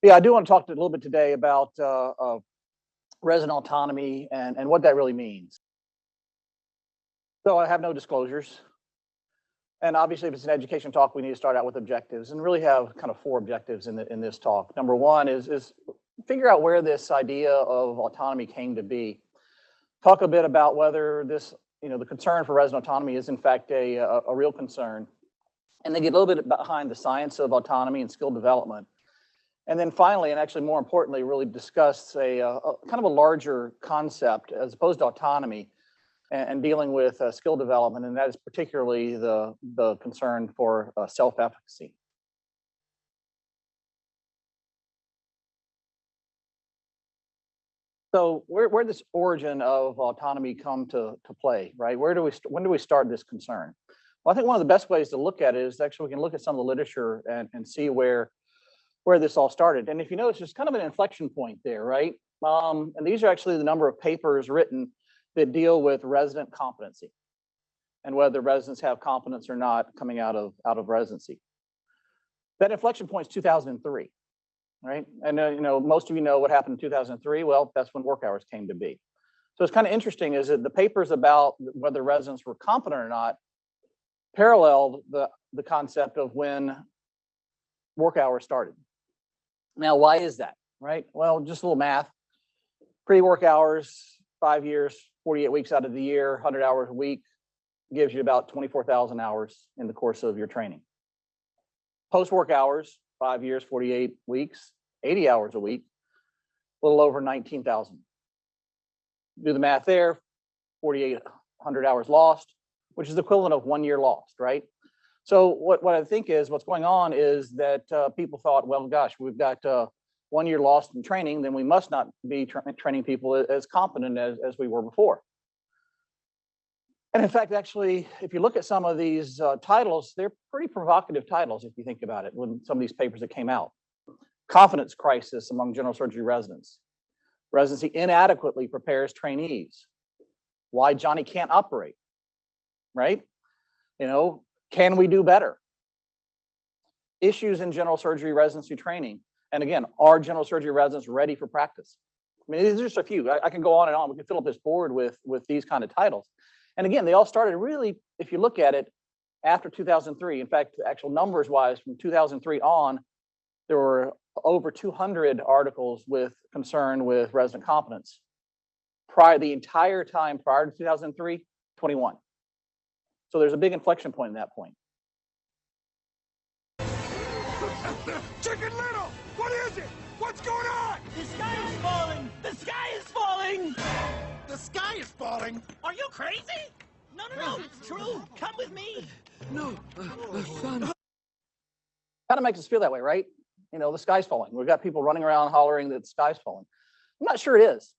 Yeah, I do want to talk a little bit today about resident autonomy and what that really means. So I have no disclosures. And obviously, if it's an education talk, we need to start out with objectives and really have kind of four objectives in this talk. Number one is figure out where this idea of autonomy came to be. Talk a bit about whether this, the concern for resident autonomy is in fact a real concern. And then get a little bit behind the science of autonomy and skill development. And then finally, and actually more importantly, really discuss a kind of a larger concept as opposed to autonomy and dealing with skill development, and that is particularly the concern for self-efficacy. So where this origin of autonomy come to play, right? When do we start this concern? Well, I think one of the best ways to look at it is actually we can look at some of the literature and see where this all started. And if you notice, there's kind of an inflection point there, right? And these are actually the number of papers written that deal with resident competency and whether residents have competence or not coming out of residency. That inflection point is 2003, right? And most of you know what happened in 2003. Well, that's when work hours came to be. So it's kind of interesting is that the papers about whether residents were competent or not paralleled the concept of when work hours started. Now, why is that, right? Well, just a little math. Pre-work hours, 5 years, 48 weeks out of the year, 100 hours a week, gives you about 24,000 hours in the course of your training. Post-work hours, 5 years, 48 weeks, 80 hours a week, a little over 19,000. Do the math there, 4,800 hours lost, which is the equivalent of 1 year lost, right? So what I think is what's going on is that people thought, well, gosh, we've got 1 year lost in training, then we must not be training people as competent as we were before. And in fact, actually, if you look at some of these titles, they're pretty provocative titles if you think about it, when some of these papers that came out. Confidence crisis among general surgery residents. Residency inadequately prepares trainees. Why Johnny can't operate, right? Can we do better? Issues in general surgery residency training. And again, are general surgery residents ready for practice? I mean, these are just a few. I can go on and on. We can fill up this board with these kind of titles. And again, they all started really, if you look at it, after 2003. In fact, actual numbers wise, from 2003 on, there were over 200 articles with concern with resident competence. The entire time prior to 2003, 21. So there's a big inflection point in that point. Chicken Little! What is it? What's going on? The sky is falling! The sky is falling! The sky is falling? Are you crazy? No, it's true. Come with me. No, son. Kind of makes us feel that way, right? The sky's falling. We've got people running around hollering that the sky's falling. I'm not sure it is.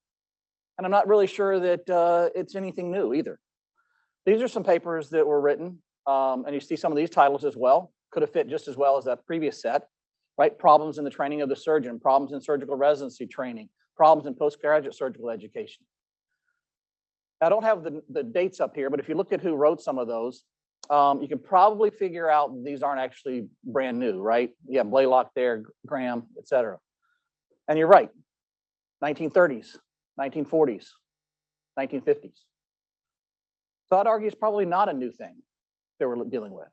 And I'm not really sure that it's anything new either. These are some papers that were written, and you see some of these titles as well. Could have fit just as well as that previous set, right? Problems in the training of the surgeon, problems in surgical residency training, problems in postgraduate surgical education. I don't have the dates up here, but if you look at who wrote some of those, you can probably figure out these aren't actually brand new, right? You have Blaylock there, Graham, et cetera. And you're right, 1930s, 1940s, 1950s. So I'd argue it's probably not a new thing that we're dealing with.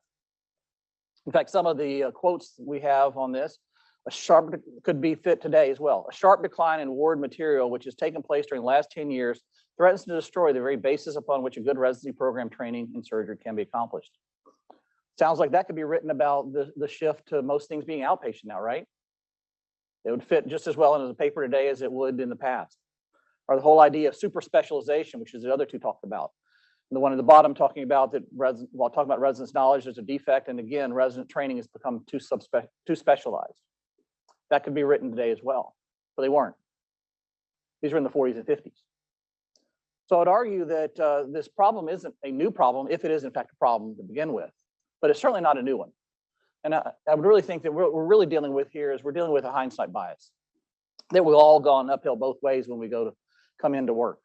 In fact, some of the quotes we have on this, could be fit today as well. A sharp decline in ward material, which has taken place during the last 10 years, threatens to destroy the very basis upon which a good residency program training in surgery can be accomplished. Sounds like that could be written about the shift to most things being outpatient now, right? It would fit just as well into the paper today as it would in the past. Or the whole idea of super specialization, which is the other two talked about. And the one at the bottom talking about that, while talking about residence knowledge, there's a defect, and again, resident training has become too specialized. That could be written today as well, but they weren't. These were in the 40s and 50s. So I'd argue that this problem isn't a new problem, if it is in fact a problem to begin with, but it's certainly not a new one. And I would really think that what we're really dealing with here is we're dealing with a hindsight bias, that we've all gone uphill both ways when we go to come into work.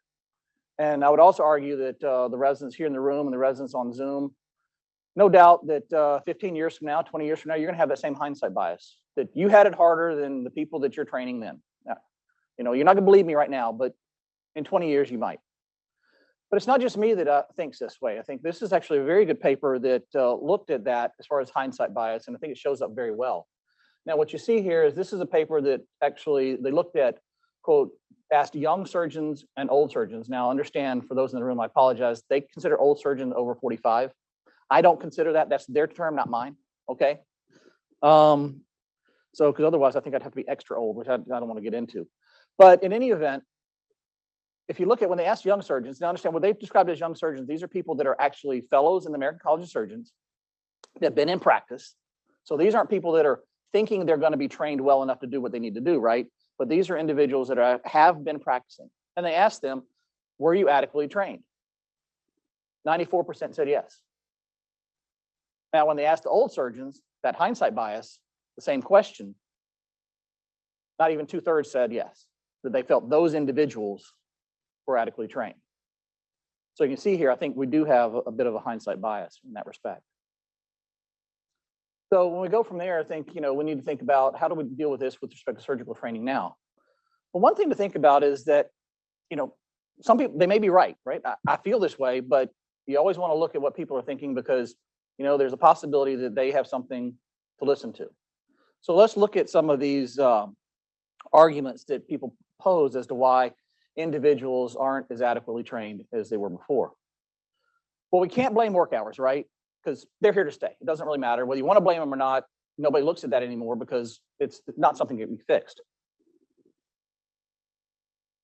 And I would also argue that the residents here in the room and the residents on Zoom, no doubt that 15 years from now, 20 years from now, you're going to have that same hindsight bias that you had it harder than the people that you're training then. Now, you're not gonna believe me right now, but in 20 years you might. But it's not just me that thinks this way. I think this is actually a very good paper that looked at that as far as hindsight bias, and I think it shows up very well. Now, what you see here is this is a paper that actually they looked at, quote, asked young surgeons and old surgeons. Now, understand, for those in the room, I apologize, they consider old surgeons over 45. I don't consider that. That's their term, not mine, okay? So, because otherwise I think I'd have to be extra old, which I don't want to get into. But in any event, if you look at when they asked young surgeons, now understand what they've described as young surgeons, these are people that are actually fellows in the American College of Surgeons that have been in practice. So these aren't people that are thinking they're going to be trained well enough to do what they need to do, right? But these are individuals that have been practicing. And they asked them, were you adequately trained? 94% said yes. Now, when they asked the old surgeons, that hindsight bias, the same question, not even 2/3 said yes, that they felt those individuals were adequately trained. So you can see here, I think we do have a bit of a hindsight bias in that respect. So when we go from there, I think, we need to think about how do we deal with this with respect to surgical training now? Well, one thing to think about is that, some people, they may be right? I feel this way, but you always want to look at what people are thinking because, there's a possibility that they have something to listen to. So let's look at some of these arguments that people pose as to why individuals aren't as adequately trained as they were before. Well, we can't blame work hours, right? Because they're here to stay. It doesn't really matter whether you want to blame them or not. Nobody looks at that anymore because it's not something that can be fixed.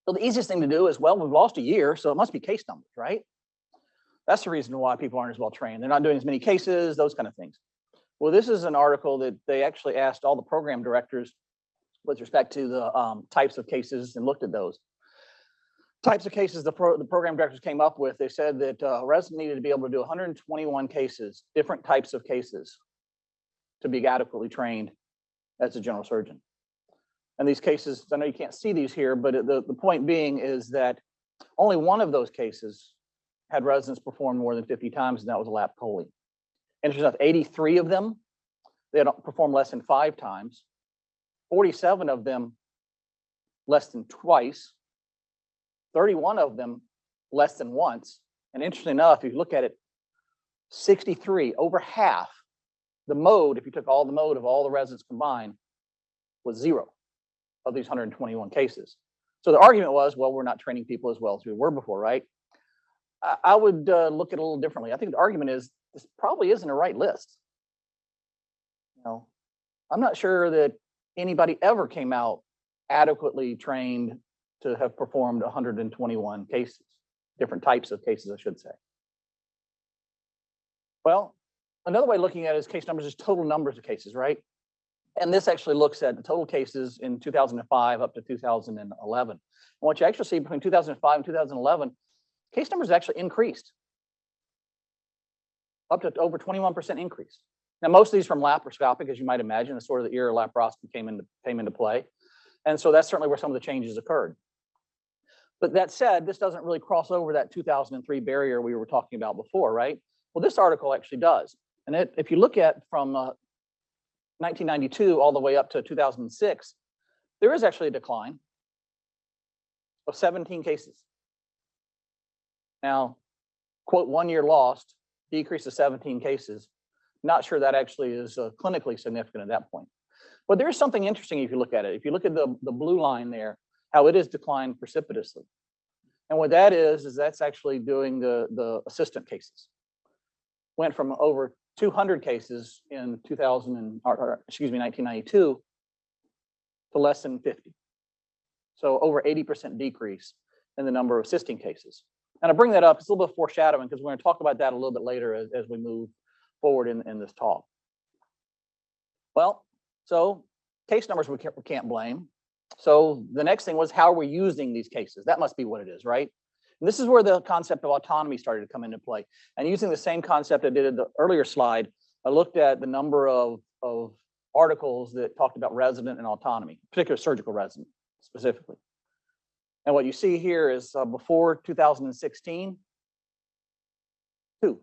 So the easiest thing to do is, well, we've lost a year, so it must be case numbers, right? That's the reason why people aren't as well trained. They're not doing as many cases, those kind of things. Well, this is an article that they actually asked all the program directors with respect to the types of cases and looked at those. Types of cases the program directors came up with, they said that a resident needed to be able to do 121 cases, different types of cases, to be adequately trained as a general surgeon. And these cases, I know you can't see these here, but the point being is that only one of those cases had residents perform more than 50 times, and that was a lap chole. Interesting enough, 83 of them, they had performed less than 5 times. 47 of them less than twice. 31 of them less than once. And interesting enough, if you look at it, 63, over half, the mode, if you took all the mode of all the residents combined, was 0 of these 121 cases. So the argument was, well, we're not training people as well as we were before, right? I would look at it a little differently. I think the argument is this probably isn't a right list. I'm not sure that anybody ever came out adequately trained to have performed 121 cases, different types of cases, I should say. Well, another way of looking at it is case numbers is total numbers of cases, right? And this actually looks at the total cases in 2005 up to 2011. And what you actually see between 2005 and 2011, case numbers actually increased up to over 21% increase. Now, most of these from laparoscopic, as you might imagine, is sort of the era laparoscopy came into play. And so that's certainly where some of the changes occurred. But that said, this doesn't really cross over that 2003 barrier we were talking about before, right? Well, this article actually does. And if you look at from 1992 all the way up to 2006, there is actually a decline of 17 cases. Now, quote, 1 year lost, decrease of 17 cases. Not sure that actually is clinically significant at that point. But there is something interesting if you look at it. If you look at the blue line there, how it has declined precipitously. And what that is that's actually doing the assistant cases. Went from over 200 cases in 1992 to less than 50. So over 80% decrease in the number of assisting cases. And I bring that up, it's a little bit of foreshadowing because we're going to talk about that a little bit later as we move forward in this talk. Well, so case numbers we can't blame. So the next thing was, how are we using these cases? That must be what it is, right? And this is where the concept of autonomy started to come into play. And using the same concept I did in the earlier slide, I looked at the number of articles that talked about resident and autonomy, particularly surgical resident specifically. And what you see here is before 2016, 2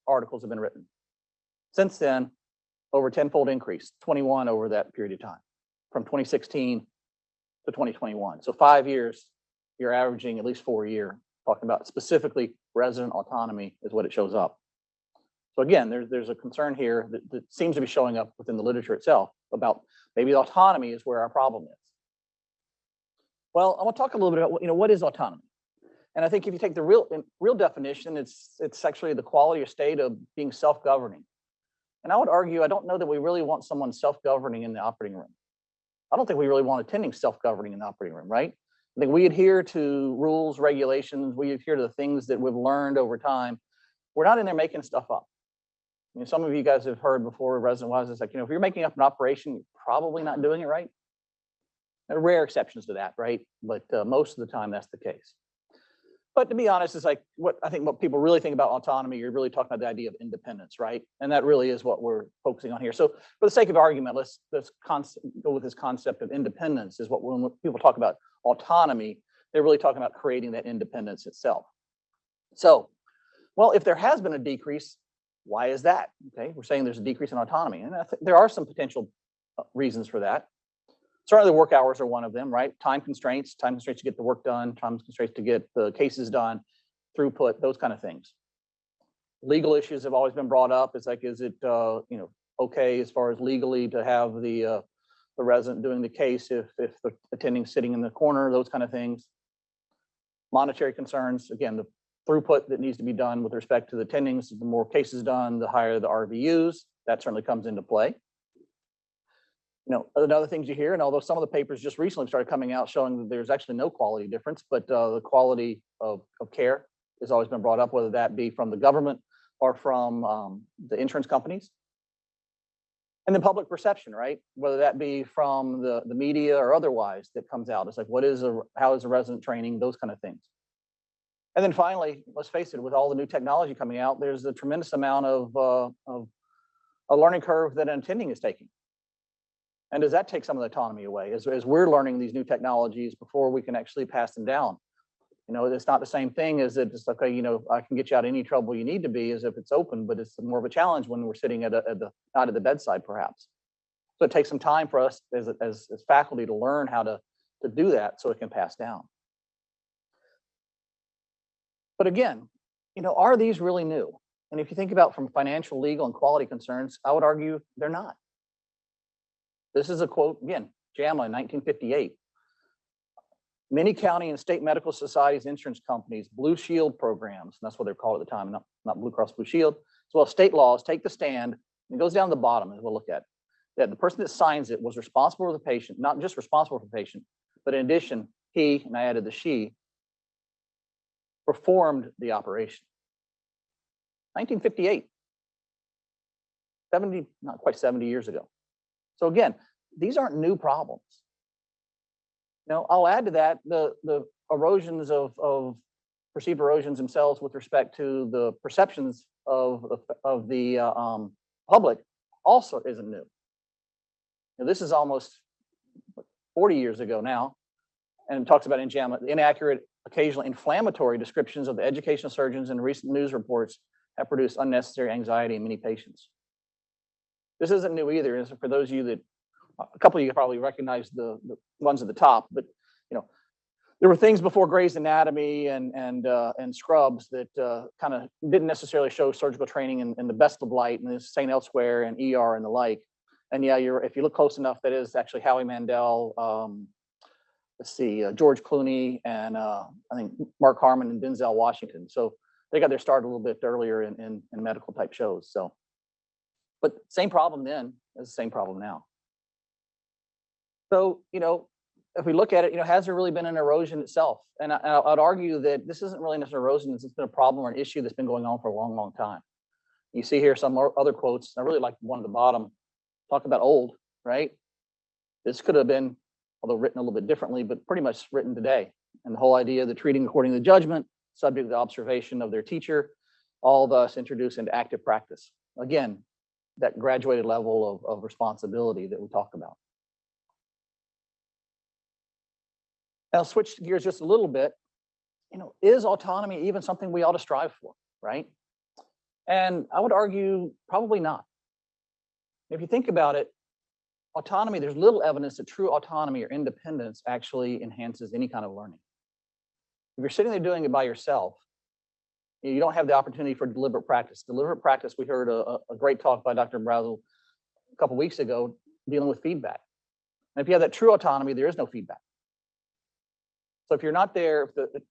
articles have been written. Since then, over a tenfold increase, 21 over that period of time, from 2016 to 2021. So 5 years, you're averaging at least 4 a year. Talking about specifically resident autonomy is what it shows up. So again, there's a concern here that seems to be showing up within the literature itself about maybe autonomy is where our problem is. Well, I want to talk a little bit about what is autonomy. And I think if you take the real definition, it's actually the quality or state of being self-governing. And I would argue, I don't know that we really want someone self-governing in the operating room. I don't think we really want attending self-governing in the operating room, right? I think we adhere to rules, regulations, we adhere to the things that we've learned over time. We're not in there making stuff up. I mean, some of you guys have heard before, resident-wise, it's like, if you're making up an operation, you're probably not doing it right. There are rare exceptions to that, right? But most of the time, that's the case. But to be honest, it's like what people really think about autonomy, you're really talking about the idea of independence, right? And that really is what we're focusing on here. So for the sake of argument, let's go with this concept of independence is what when people talk about autonomy, they're really talking about creating that independence itself. So, well, if there has been a decrease, why is that? Okay, we're saying there's a decrease in autonomy. And I think there are some potential reasons for that. Certainly the work hours are one of them, right? Time constraints to get the work done, time constraints to get the cases done, throughput, those kind of things. Legal issues have always been brought up. It's like, is it okay as far as legally to have the resident doing the case if the attending's sitting in the corner, those kind of things. Monetary concerns, again, the throughput that needs to be done with respect to the attendings, the more cases done, the higher the RVUs, that certainly comes into play. Another things you hear, and although some of the papers just recently started coming out showing that there's actually no quality difference, but the quality of care has always been brought up, whether that be from the government or from the insurance companies. And then public perception, right? Whether that be from the media or otherwise that comes out. It's like, how is the resident training, those kind of things. And then finally, let's face it, with all the new technology coming out, there's a tremendous amount of a learning curve that an attending is taking. And does that take some of the autonomy away as we're learning these new technologies before we can actually pass them down? It's not the same thing as it just, okay, I can get you out of any trouble you need to be as if it's open, but it's more of a challenge when we're sitting not at the bedside, perhaps. So it takes some time for us as faculty to learn how to do that so it can pass down. But again, are these really new? And if you think about from financial, legal, and quality concerns, I would argue they're not. This is a quote, again, JAMA in 1958. Many county and state medical societies, insurance companies, Blue Shield programs, and that's what they're called at the time, not Blue Cross Blue Shield, as well as state laws take the stand, and it goes down to the bottom, as we'll look at, that the person that signs it was responsible for the patient, not just responsible for the patient, but in addition, he, and I added the she, performed the operation. 1958, not quite 70 years ago. So again, these aren't new problems. I'll add to that the erosions of perceived erosions themselves with respect to the perceptions of the public also isn't new. This is almost 40 years ago now, and it talks about in JAMA, inaccurate, occasionally inflammatory descriptions of the educational surgeons and recent news reports have produced unnecessary anxiety in many patients. This isn't new either. And for those of you that, a couple of you probably recognize the ones at the top, but there were things before Gray's Anatomy and Scrubs that kind of didn't necessarily show surgical training in the best of light, and it's St. Elsewhere and ER and the like. And yeah, if you look close enough, that is actually Howie Mandel, George Clooney, and I think Mark Harmon and Denzel Washington. So they got their start a little bit earlier in medical type shows. So, but same problem then is the same problem now. So, if we look at it, has there really been an erosion itself? And I'd argue that this isn't really an erosion. It's been a problem or an issue that's been going on for a long, long time. You see here some other quotes. I really like one at the bottom. Talk about old, right? This could have been, although written a little bit differently, but pretty much written today. And the whole idea that treating according to judgment, subject to the observation of their teacher, all thus introduced into active practice. Again, that graduated level of responsibility that we talk about. Now, switch gears just a little bit. Is autonomy even something we ought to strive for, right? And I would argue probably not. If you think about it, autonomy, there's little evidence that true autonomy or independence actually enhances any kind of learning. If you're sitting there doing it by yourself, you don't have the opportunity for deliberate practice. Deliberate practice, we heard a great talk by Dr. Brazel a couple weeks ago dealing with feedback. And if you have that true autonomy, there is no feedback. So if you're not there, if the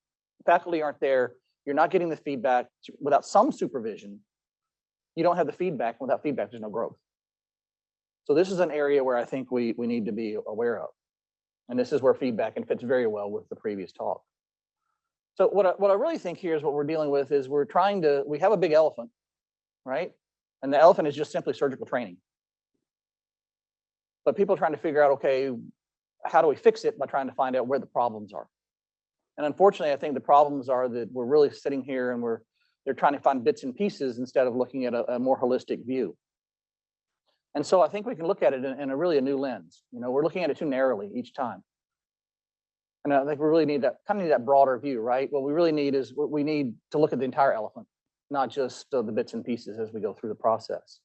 faculty aren't there, you're not getting the feedback without some supervision, you don't have the feedback. Without feedback, there's no growth. So this is an area where I think we need to be aware of. And this is where feedback and fits very well with the previous talk. So what I really think here is what we're dealing with is we have a big elephant, right? And the elephant is just simply surgical training. But people are trying to figure out, okay, how do we fix it by trying to find out where the problems are? And unfortunately, I think the problems are that we're really sitting here and they're trying to find bits and pieces instead of looking at a more holistic view. And so I think we can look at it in a really new lens. We're looking at it too narrowly each time. And I think we really need that broader view, right? What we really need is we need to look at the entire elephant, not just the bits and pieces as we go through the process.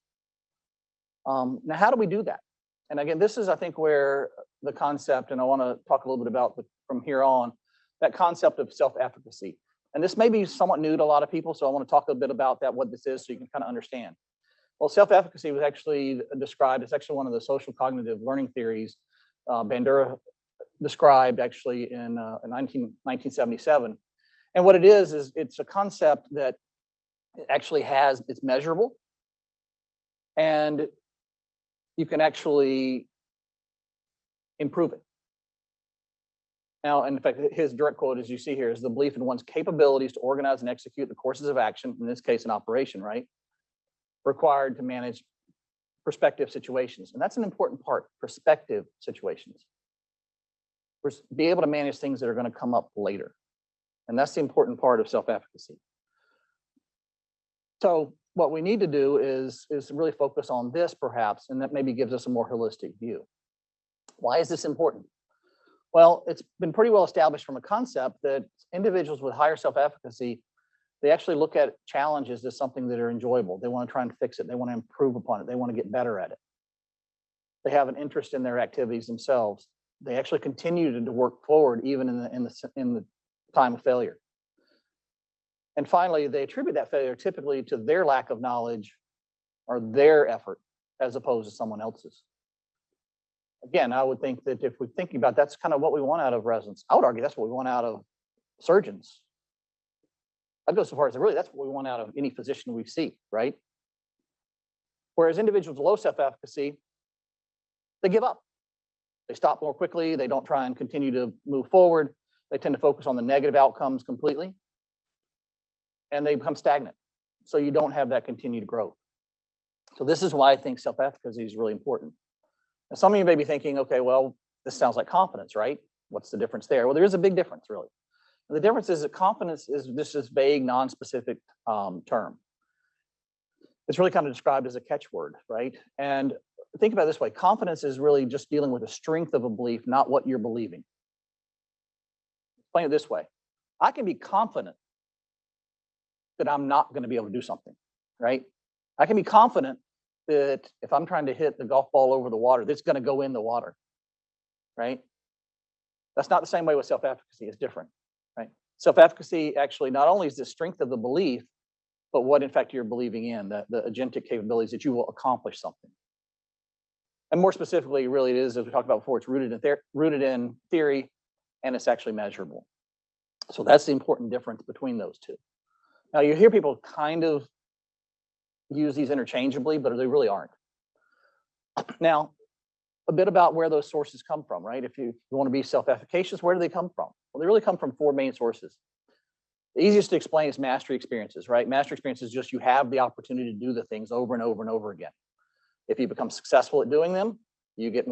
Now, how do we do that? And again, this is, I think, where the concept, and I want to talk a little bit about from here on, that concept of self-efficacy. And this may be somewhat new to a lot of people, so I want to talk a bit about what this is so you can kind of understand. Well, self-efficacy was actually described, it's actually one of the social cognitive learning theories Bandura described actually in 1977. And what it is it's a concept that actually it's measurable, and you can actually improve it. Now, in fact, his direct quote, as you see here, is the belief in one's capabilities to organize and execute the courses of action, in this case, an operation, right, required to manage prospective situations. And that's an important part, prospective situations. Be able to manage things that are going to come up later. And that's the important part of self-efficacy. So what we need to do is really focus on this, perhaps, and that maybe gives us a more holistic view. Why is this important? Well, it's been pretty well established from a concept that individuals with higher self-efficacy, they actually look at challenges as something that are enjoyable. They want to try and fix it. They want to improve upon it. They want to get better at it. They have an interest in their activities themselves. They actually continue to work forward even in the time of failure. And finally, they attribute that failure typically to their lack of knowledge or their effort as opposed to someone else's. Again, I would think that if we're thinking about that's kind of what we want out of residents. I would argue that's what we want out of surgeons. I'd go so far as to really that's what we want out of any physician we see, right? Whereas individuals with low self-efficacy, they give up. They stop more quickly. They don't try and continue to move forward. They tend to focus on the negative outcomes completely. And they become stagnant. So you don't have that continued growth. So this is why I think self-efficacy is really important. Now, some of you may be thinking, okay, well, this sounds like confidence, right? What's the difference there? Well, there is a big difference, really. The difference is that confidence is this vague, non-specific term. It's really kind of described as a catchword, right? And think about it this way. Confidence is really just dealing with the strength of a belief, not what you're believing. Explain it this way. I can be confident that I'm not going to be able to do something, right? I can be confident that if I'm trying to hit the golf ball over the water, that's going to go in the water, right? That's not the same way with self-efficacy. It's different, right? Self-efficacy actually not only is the strength of the belief, but what in fact you're believing in, the agentic capabilities that you will accomplish something. And more specifically, really it is, as we talked about before, it's rooted in theory, and it's actually measurable. So that's the important difference between those two. Now you hear people kind of use these interchangeably, but they really aren't. Now, a bit about where those sources come from, right? If you want to be self-efficacious, where do they come from? Well, they really come from four main sources. The easiest to explain is mastery experiences, right? Mastery experiences is just you have the opportunity to do the things over and over and over again. If you become successful at doing them, you get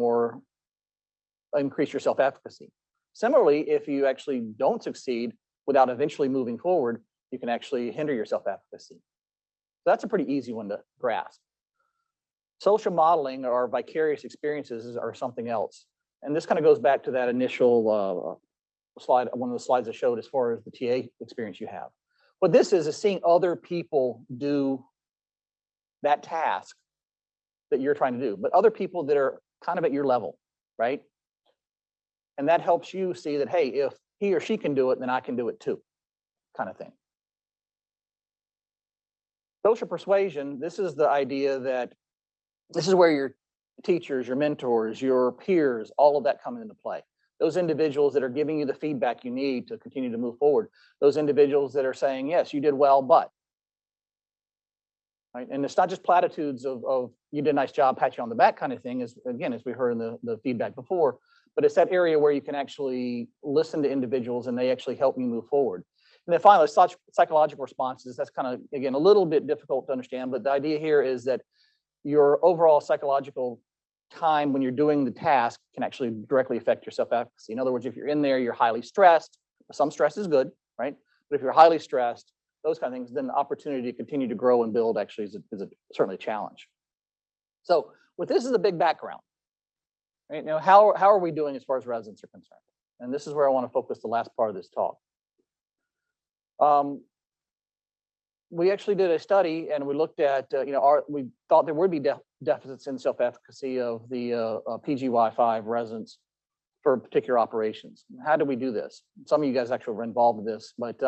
increase your self-efficacy. Similarly, if you actually don't succeed without eventually moving forward, you can actually hinder your self-efficacy. So that's a pretty easy one to grasp. Social modeling or vicarious experiences are something else. And this kind of goes back to that initial slide, one of the slides I showed as far as the TA experience you have. What this is seeing other people do that task that you're trying to do, but other people that are kind of at your level, right? And that helps you see that, hey, if he or she can do it, then I can do it too, kind of thing. Social persuasion, this is the idea that this is where your teachers, your mentors, your peers, all of that come into play. Those individuals that are giving you the feedback you need to continue to move forward. Those individuals that are saying, yes, you did well, but. Right? And it's not just platitudes of you did a nice job, pat you on the back kind of thing, as we heard in the feedback before, but it's that area where you can actually listen to individuals and they actually help you move forward. And then finally, psychological responses, that's kind of, again, a little bit difficult to understand, but the idea here is that your overall psychological time when you're doing the task can actually directly affect your self-efficacy. In other words, if you're in there, you're highly stressed. Some stress is good, right? But if you're highly stressed, those kind of things, then the opportunity to continue to grow and build actually is certainly a challenge. So with this as a big background, right? Now, how are we doing as far as residents are concerned? And this is where I want to focus the last part of this talk. We actually did a study and we looked at, we thought there would be deficits in self-efficacy of the PGY5 residents for particular operations. How do we do this? Some of you guys actually were involved with this, but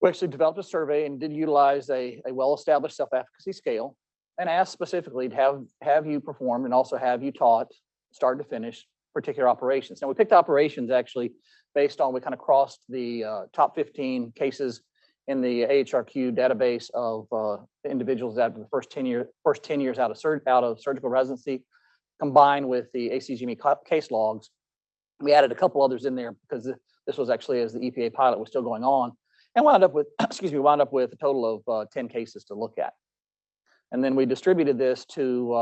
we actually developed a survey and did utilize a well-established self-efficacy scale and asked specifically to have you performed and also have you taught start to finish particular operations. Now we picked operations actually based on, we kind of crossed the top 15 cases in the AHRQ database of individuals after the first 10 years out of surgical residency, combined with the ACGME case logs. We added a couple others in there because this was actually as the EPA pilot was still going on, and wound up with a total of 10 cases to look at. And then we distributed this to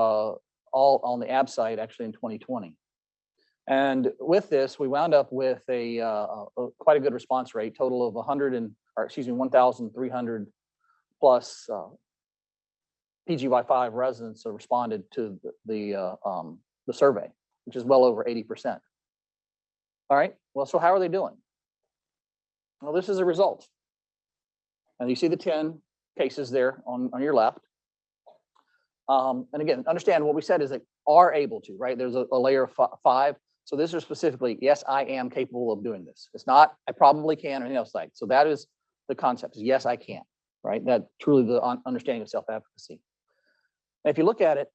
all on the AB site actually in 2020. And with this, we wound up with quite a good response rate, total of 1,300 plus PGY5 residents responded to the survey, which is well over 80%. All right, well, so how are they doing? Well, this is a result. And you see the 10 cases there on your left. And again, understand what we said is they are able to, right? There's a layer of 5. So this is specifically, yes, I am capable of doing this. It's not, I probably can or anything else like. So that is the concept, is yes, I can, right? That truly the understanding of self-efficacy. And if you look at it,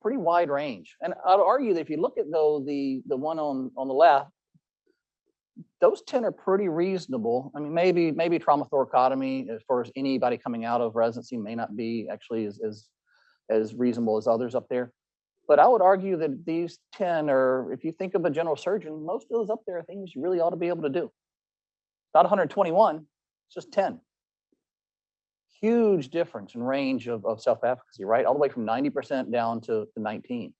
pretty wide range. And I'd argue that if you look at though the one on the left, those 10 are pretty reasonable. I mean, maybe trauma thoracotomy, as far as anybody coming out of residency, may not be actually as reasonable as others up there. But I would argue that these 10 are, if you think of a general surgeon, most of those up there are things you really ought to be able to do. Not 121, it's just 10. Huge difference in range of self-efficacy, right? All the way from 90% down to 19.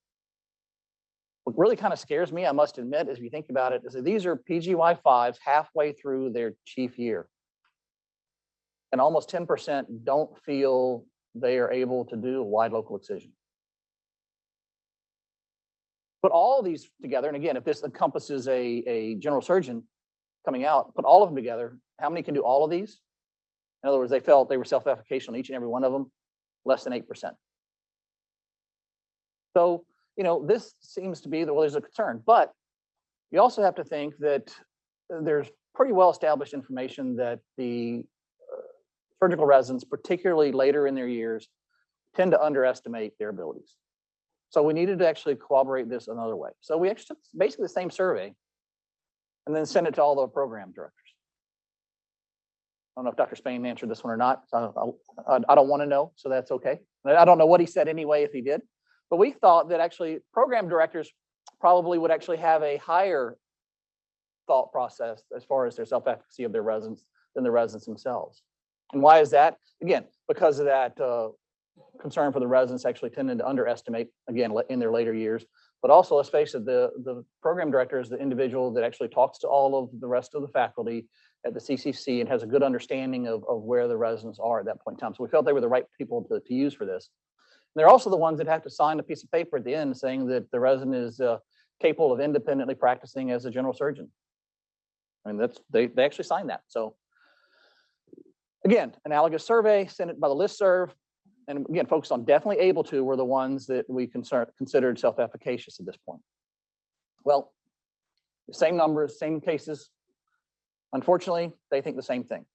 What really kind of scares me, I must admit, as you think about it, is that these are PGY5s halfway through their chief year. And almost 10% don't feel they are able to do a wide local excision. Put all of these together, and again, if this encompasses a general surgeon coming out, put all of them together, how many can do all of these? In other words, they felt they were self-efficacious on each and every one of them, less than 8%. So, this seems to be well, there's a concern, but you also have to think that there's pretty well-established information that the surgical residents, particularly later in their years, tend to underestimate their abilities. So we needed to actually corroborate this another way. So we actually took basically the same survey and then sent it to all the program directors. I don't know if Dr. Spain answered this one or not. I don't want to know, so that's okay. I don't know what he said anyway if he did. But we thought that actually program directors probably would actually have a higher thought process as far as their self-efficacy of their residents than the residents themselves. And why is that? Again, because of that concern for the residents actually tending to underestimate, again, in their later years. But also, let's face it, the program director is the individual that actually talks to all of the rest of the faculty at the CCC and has a good understanding of where the residents are at that point in time. So we felt they were the right people to use for this. And they're also the ones that have to sign a piece of paper at the end saying that the resident is capable of independently practicing as a general surgeon. I mean, they actually signed that. So again, analogous survey, sent it by the listserv. and again, focused on definitely able to, were the ones that we considered self-efficacious at this point. Well, the same numbers, same cases. Unfortunately, they think the same thing.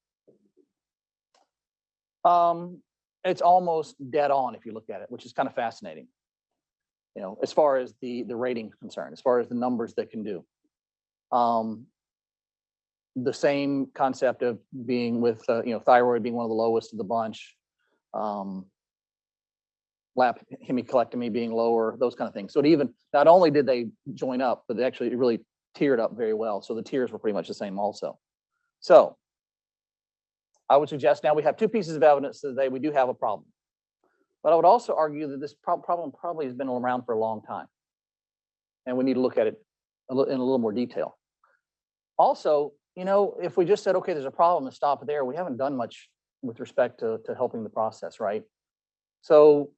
It's almost dead on if you look at it, which is kind of fascinating. As far as the rating is concerned, as far as the numbers that can do. The same concept of being with, thyroid being one of the lowest of the bunch, lap hemicolectomy being lower, those kind of things. So it even, not only did they join up, but they actually really tiered up very well. So the tiers were pretty much the same also. So I would suggest now we have two pieces of evidence that we do have a problem. But I would also argue that this problem probably has been around for a long time. And we need to look at it in a little more detail. Also, if we just said, okay, there's a problem and stop there, we haven't done much with respect to helping the process, right? So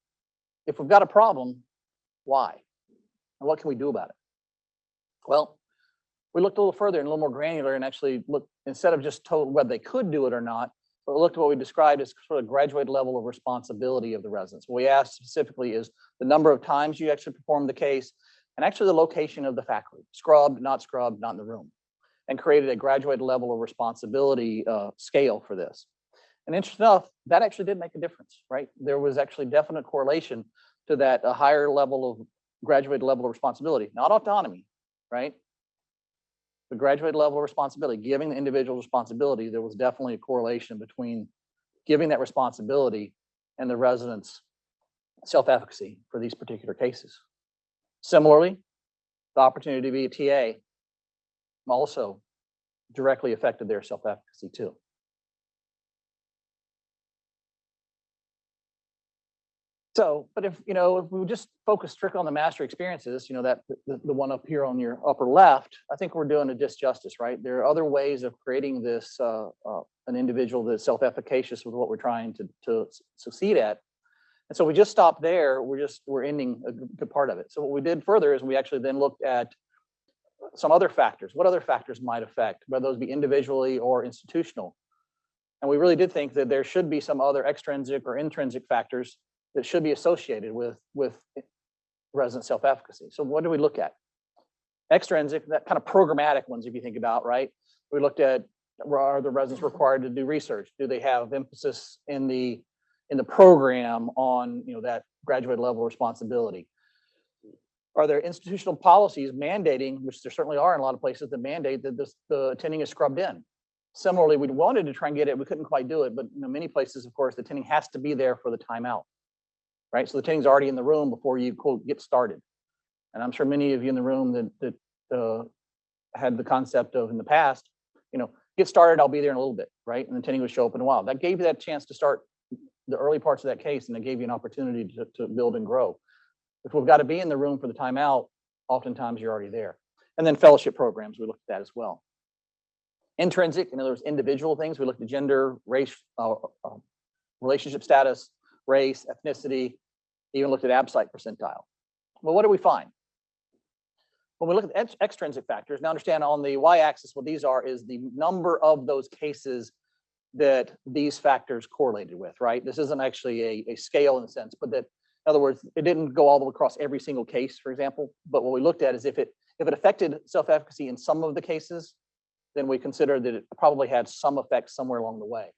if we've got a problem, why? And what can we do about it? Well, we looked a little further and a little more granular and actually looked, instead of just told whether they could do it or not, but we looked at what we described as sort of graduated level of responsibility of the residents. What we asked specifically is the number of times you actually performed the case and actually the location of the faculty, scrubbed, not in the room, and created a graduated level of responsibility scale for this. And interesting enough, that actually did make a difference, right? There was actually definite correlation to that, a higher level of graduated level of responsibility, not autonomy, right? The graduated level of responsibility, giving the individual responsibility, there was definitely a correlation between giving that responsibility and the residents' self-efficacy for these particular cases. Similarly, the opportunity to be a TA also directly affected their self-efficacy too. So, but if we just focus strictly on the master experiences, that the one up here on your upper left, I think we're doing a disjustice, right? There are other ways of creating this an individual that's self-efficacious with what we're trying to succeed at. And so we just stopped there. We're ending a good part of it. So what we did further is we actually then looked at some other factors. What other factors might affect, whether those be individually or institutional? And we really did think that there should be some other extrinsic or intrinsic factors that should be associated with resident self-efficacy. So what do we look at? Extrinsic, that kind of programmatic ones, if you think about, right? We looked at, are the residents required to do research? Do they have emphasis in the program on that graduate level responsibility? Are there institutional policies mandating, which there certainly are in a lot of places, that mandate that the attending is scrubbed in? Similarly, we wanted to try and get it, we couldn't quite do it, but many places, of course, the attending has to be there for the timeout. Right, so the attending's already in the room before you quote get started, and I'm sure many of you in the room that had the concept of in the past, get started. I'll be there in a little bit, right? And the attending would show up in a while. That gave you that chance to start the early parts of that case, and it gave you an opportunity to build and grow. If we've got to be in the room for the timeout, oftentimes you're already there. And then fellowship programs, we looked at that as well. Intrinsic, in other words, individual things. We looked at gender, race, relationship status, race, ethnicity. Even looked at ABSITE percentile. Well, what do we find? When we look at extrinsic factors, now understand on the y-axis, what these are is the number of those cases that these factors correlated with, right? This isn't actually a scale in a sense, but that, in other words, it didn't go all the way across every single case, for example. But what we looked at is if it affected self-efficacy in some of the cases, then we considered that it probably had some effect somewhere along the way.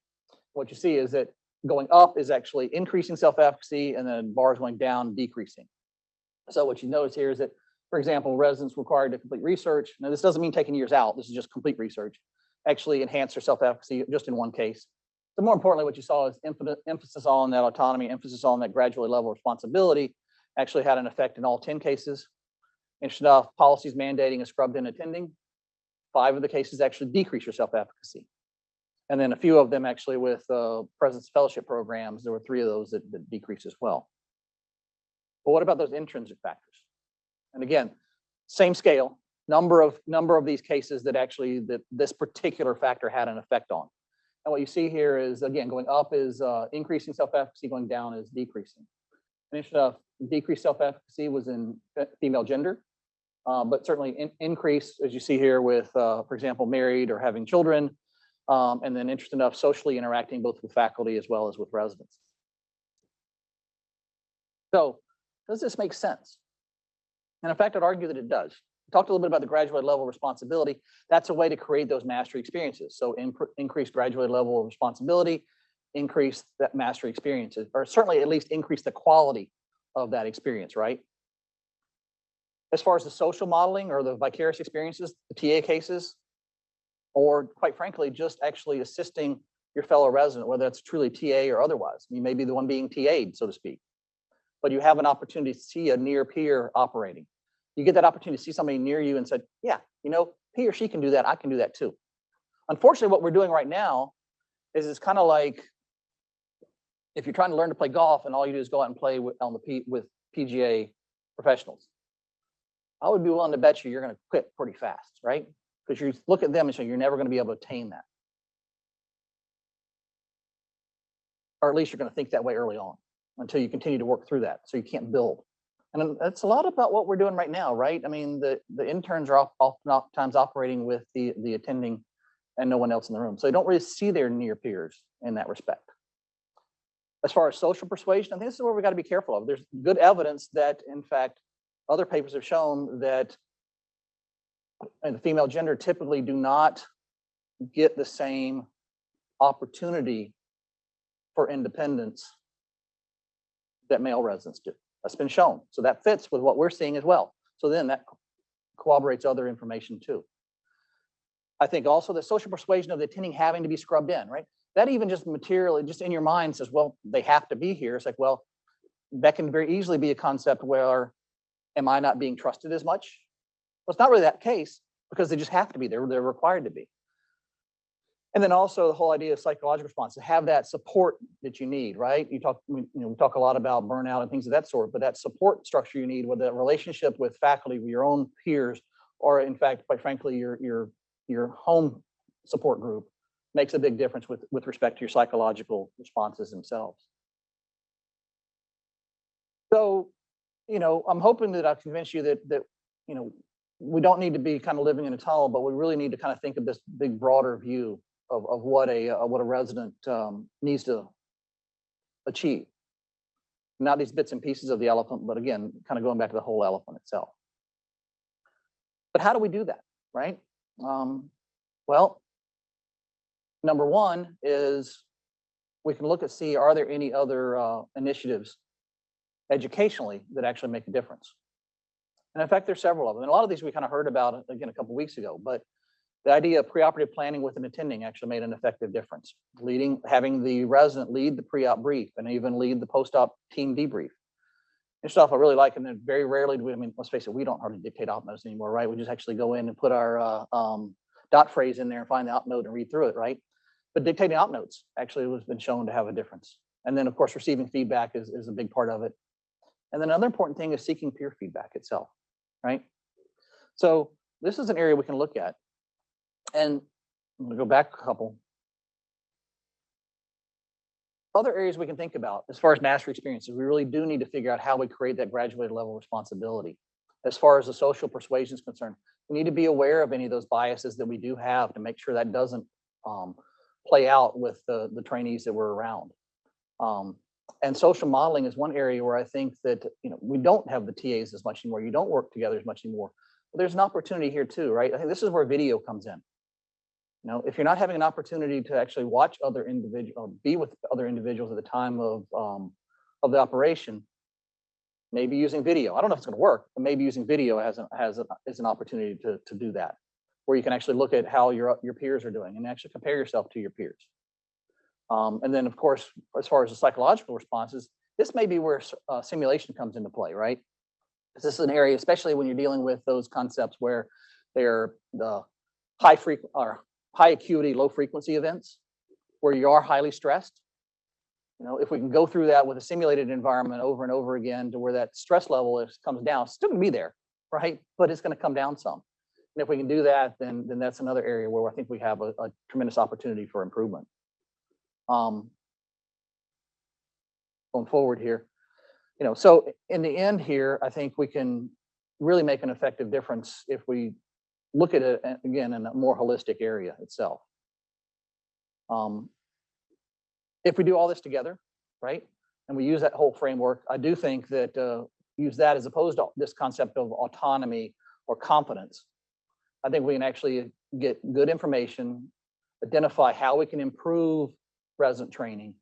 What you see is that going up is actually increasing self-efficacy, and then bars going down, decreasing. So what you notice here is that, for example, residents required to complete research. Now, this doesn't mean taking years out. This is just complete research. Actually enhance their self-efficacy just in one case. So more importantly, what you saw is emphasis on that autonomy, emphasis on that gradually level of responsibility actually had an effect in all 10 cases. Interesting enough, policies mandating a scrubbed in attending. 5 of the cases actually decrease your self-efficacy. And then a few of them actually with presence fellowship programs, there were 3 of those that decreased as well. But what about those intrinsic factors? And again, same scale, number of these cases that actually this particular factor had an effect on. And what you see here is, again, going up is increasing self-efficacy, going down is decreasing. And interesting enough, decreased self-efficacy was in female gender, but certainly increase, as you see here with, for example, married or having children, and then interesting enough, socially interacting both with faculty as well as with residents. So does this make sense? And in fact, I'd argue that it does. We talked a little bit about the graduate level responsibility. That's a way to create those mastery experiences. So increase graduate level of responsibility, increase that mastery experiences, or certainly at least increase the quality of that experience, right? As far as the social modeling or the vicarious experiences, the TA cases, or quite frankly, just actually assisting your fellow resident, whether that's truly TA or otherwise. You may be the one being TA'd, so to speak, but you have an opportunity to see a near peer operating. You get that opportunity to see somebody near you and said, yeah, you know, he or she can do that, I can do that too. Unfortunately, what we're doing right now is it's kind of like if you're trying to learn to play golf and all you do is go out and play with PGA professionals. I would be willing to bet you're going to quit pretty fast, right? Because you look at them and say you're never going to be able to attain that. Or at least you're going to think that way early on until you continue to work through that. So you can't build. And that's a lot about what we're doing right now, right? I mean, the interns are oftentimes operating with the attending and no one else in the room. So they don't really see their near peers in that respect. As far as social persuasion, I think this is where we got to be careful of. There's good evidence that, in fact, other papers have shown that the female gender typically do not get the same opportunity for independence that male residents do. That's been shown. So that fits with what we're seeing as well. So then that corroborates other information too. I think also the social persuasion of the attending having to be scrubbed in, right? That even just materially, just in your mind says, well, they have to be here. It's like, well, that can very easily be a concept where, am I not being trusted as much? Well, it's not really that case because they just have to be. They're required to be. And then also the whole idea of psychological response, to have that support that you need, right? We talk a lot about burnout and things of that sort, but that support structure you need with that relationship with faculty, with your own peers, or in fact, quite frankly, your home support group makes a big difference with respect to your psychological responses themselves. So, I'm hoping that I've convinced you that we don't need to be kind of living in a tunnel, but we really need to kind of think of this big broader view of what a resident needs to achieve. Not these bits and pieces of the elephant, but again, kind of going back to the whole elephant itself. But how do we do that, right? Well, number one is we can look and see, are there any other initiatives educationally that actually make a difference? And in fact, there's several of them. And a lot of these we kind of heard about, again, a couple of weeks ago, but the idea of preoperative planning with an attending actually made an effective difference. Having the resident lead the pre-op brief and even lead the post-op team debrief. And stuff I really like, and then very rarely do we, let's face it, we don't hardly dictate op notes anymore, right? We just actually go in and put our dot phrase in there and find the op note and read through it, right? But dictating op notes actually has been shown to have a difference. And then of course, receiving feedback is a big part of it. And then another important thing is seeking peer feedback itself, right? So this is an area we can look at. And I'm going to go back a couple. Other areas we can think about as far as mastery experiences, we really do need to figure out how we create that graduate level responsibility. As far as the social persuasion is concerned, we need to be aware of any of those biases that we do have to make sure that doesn't play out with the trainees that we're around. And social modeling is one area where I think that we don't have the TAs as much anymore. You don't work together as much anymore. But there's an opportunity here too, right? I think this is where video comes in. If you're not having an opportunity to actually watch other individuals, be with other individuals at the time of the operation, maybe using video. I don't know if it's going to work, but maybe using video as an opportunity to do that, where you can actually look at how your peers are doing and actually compare yourself to your peers. And then, of course, as far as the psychological responses, this may be where simulation comes into play, right? This is an area, especially when you're dealing with those concepts where they're the high acuity, low frequency events, where you are highly stressed. If we can go through that with a simulated environment over and over again to where that stress level comes down, it's still gonna be there, right? But it's gonna come down some. And if we can do that, then that's another area where I think we have a tremendous opportunity for improvement. Going forward here, so in the end here, I think we can really make an effective difference if we look at it again in a more holistic area itself. If we do all this together, right? and we use that whole framework, I do think that use that as opposed to this concept of autonomy or competence. I think we can actually get good information, identify how we can improve resident training,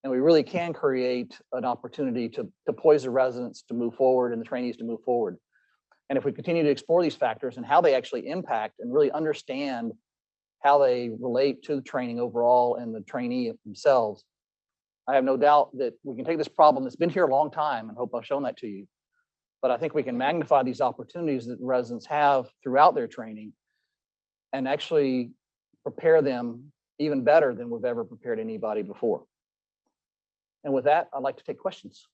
and we really can create an opportunity to poise the residents to move forward and the trainees to move forward. And if we continue to explore these factors and how they actually impact and really understand how they relate to the training overall and the trainee themselves, I have no doubt that we can take this problem that's been here a long time, and hope I've shown that to you. But I think we can magnify these opportunities that residents have throughout their training and actually prepare them even better than we've ever prepared anybody before. And with that, I'd like to take questions.